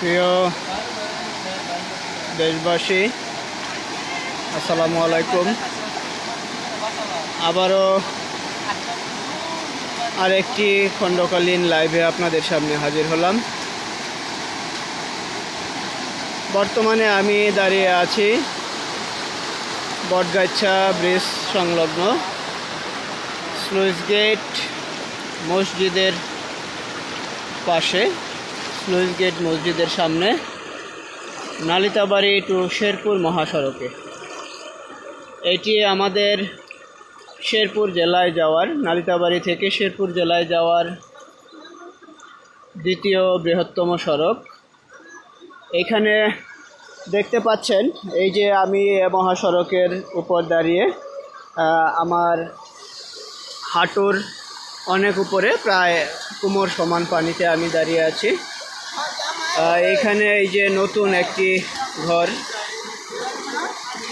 প্রিয় দেশবাসী, আসসালামু আলাইকুম। আবারও আরেকটি খণ্ডকালীন লাইভে আপনাদের সামনে হাজির হলাম। বর্তমানে আমি দাঁড়িয়ে আছি বটগাছা ব্রিজ সংলগ্ন স্লুইস গেট মসজিদের পাশে, স্লুইস গেট মসজিদের সামনে, নালিতাবাড়ি টু শেরপুর মহাসড়কে। এটি আমাদের শেরপুর জেলায় যাওয়ার, নালিতাবাড়ি থেকে শেরপুর জেলায় যাওয়ার দ্বিতীয় বৃহত্তম সড়ক। এখানে দেখতে পাচ্ছেন, এই যে আমি মহাসড়কের উপর দাঁড়িয়ে, আমার হাঁটুর অনেক উপরে, প্রায় কোমর সমান পানিতে আমি দাঁড়িয়ে আছি। এখানে এই যে নতুন একটি ঘর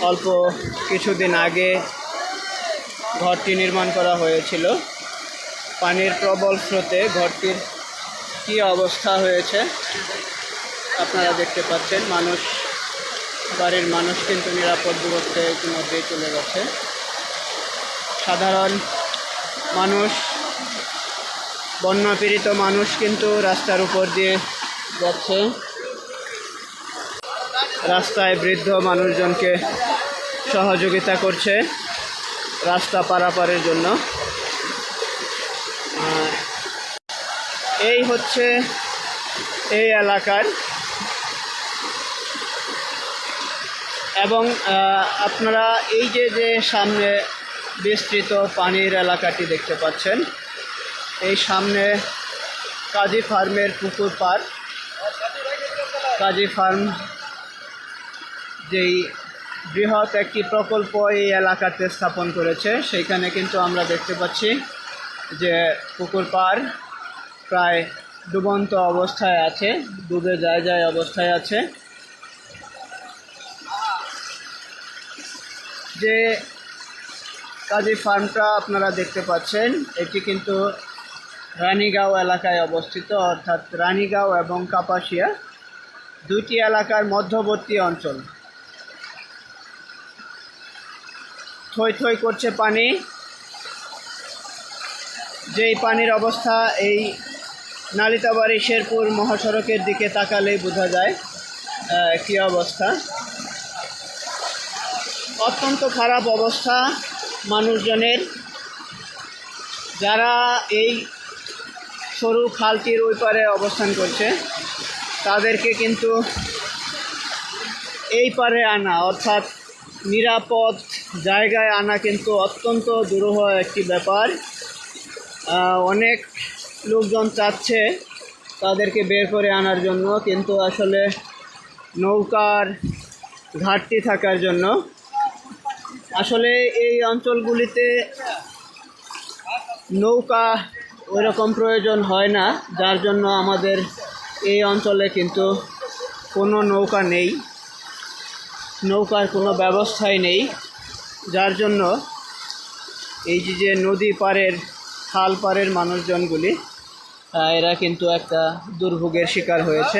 অল্প কিছুদিন আগে ঘরটি নির্মাণ করা হয়েছিল। পানির প্রবল স্রোতে ঘরটির কী অবস্থা হয়েছে আপনারা দেখতে পাচ্ছেন। বাড়ির মানুষ কিন্তু নিরাপদ দূরত্বে ইতিমধ্যেই চলে গেছে। সাধারণ মানুষ, বন্যাপীড়িত মানুষ কিন্তু রাস্তার উপর দিয়ে যাচ্ছে। রাস্তায় বৃদ্ধ মানুষজনকে সহযোগিতা করছে রাস্তা পারাপারের জন্য। এই হচ্ছে এই এলাকার, এবং আপনারা এই যে সামনে বিস্তৃত পানির এলাকাটি দেখতে পাচ্ছেন, এই সামনে কাজী ফার্মের পুকুর পাড়। কাজী ফার্ম যেই বৃহৎ একটি প্রকল্প এই এলাকাতে স্থাপন করেছে, সেইখানে কিন্তু আমরা দেখতে পাচ্ছি যে পুকুর পাড় প্রায় ডুবন্ত অবস্থায় আছে, ডুবে যায় অবস্থায় আছে। যে কাজী ফার্মটা আপনারা দেখতে পাচ্ছেন, এটি কিন্তু রানীগাঁও এলাকায় অবস্থিত, অর্থাৎ রানীগাঁও এবং কাপাসিয়া দুইটি এলাকার মধ্যবর্তী অঞ্চল। থই থই করছে পানি। যেই পানির অবস্থা, এই নালিতাবাড়ি শেরপুর মহাসড়কের দিকে তাকালেই বোঝা যায় কী অবস্থা। অত্যন্ত খারাপ অবস্থা মানুষজনের, যারা এই সরু খালটির ওই পারে অবস্থান করছে তাদেরকে কিন্তু এই পারে আনা, অর্থাৎ নিরাপদ জায়গায় আনা কিন্তু অত্যন্ত দুরূহ একটি ব্যাপার। অনেক লোকজন চাচ্ছে তাদেরকে বের করে আনার জন্য, কিন্তু আসলে নৌকার ঘাটতি থাকার জন্য আসলে এই অঞ্চলগুলিতে নৌকা ওইরকম প্রয়োজন হয় না, যার জন্য আমাদের এই অঞ্চলে কিন্তু কোনো নৌকা নেই, নৌকার কোনো ব্যবস্থাই নেই। যার জন্য এই যে নদী পাড়ের, খাল পাড়ের মানুষজনগুলি, এরা কিন্তু একটা দুর্ভোগের শিকার হয়েছে।